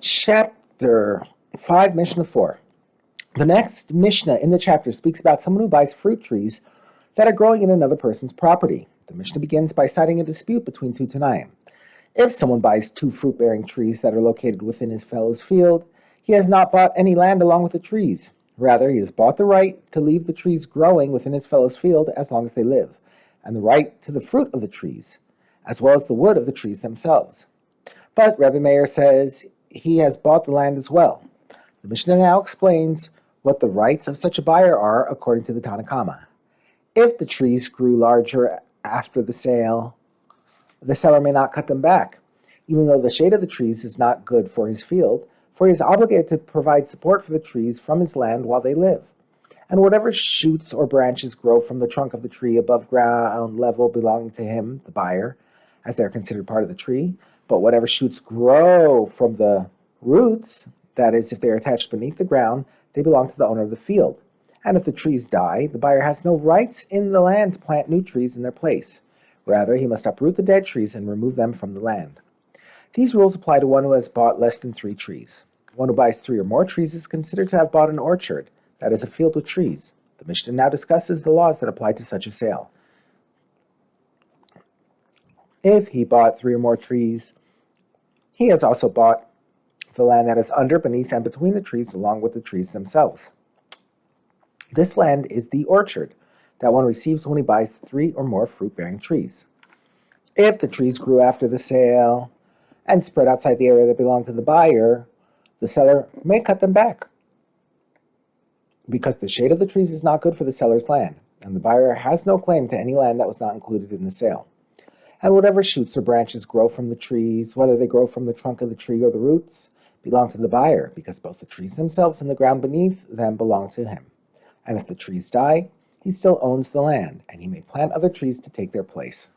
Chapter 5, Mishnah 4. The next Mishnah in the chapter speaks about someone who buys fruit trees that are growing in another person's property. The Mishnah begins by citing a dispute between two Tanaim. If someone buys two fruit-bearing trees that are located within his fellow's field, he has not bought any land along with the trees. Rather, he has bought the right to leave the trees growing within his fellow's field as long as they live, and the right to the fruit of the trees, as well as the wood of the trees themselves. But Rebbe Meir says he has bought the land as well. The Mishnah now explains what the rights of such a buyer are according to the Tanna Kama. If the trees grew larger after the sale, the seller may not cut them back, even though the shade of the trees is not good for his field, for he is obligated to provide support for the trees from his land while they live. And whatever shoots or branches grow from the trunk of the tree above ground level belonging to him, the buyer, as they are considered part of the tree, but whatever shoots grow from the roots, that is, if they are attached beneath the ground, they belong to the owner of the field. And if the trees die, the buyer has no rights in the land to plant new trees in their place. Rather, he must uproot the dead trees and remove them from the land. These rules apply to one who has bought less than 3 trees. One who buys 3 or more trees is considered to have bought an orchard, that is, a field with trees. The Mishnah now discusses the laws that apply to such a sale. If he bought 3 or more trees, he has also bought the land that is under, beneath, and between the trees, along with the trees themselves. This land is the orchard that one receives when he buys 3 or more fruit-bearing trees. If the trees grew after the sale and spread outside the area that belonged to the buyer, the seller may cut them back, because the shade of the trees is not good for the seller's land, and the buyer has no claim to any land that was not included in the sale. And whatever shoots or branches grow from the trees, whether they grow from the trunk of the tree or the roots, belong to the buyer, because both the trees themselves and the ground beneath them belong to him. And if the trees die, he still owns the land, and he may plant other trees to take their place.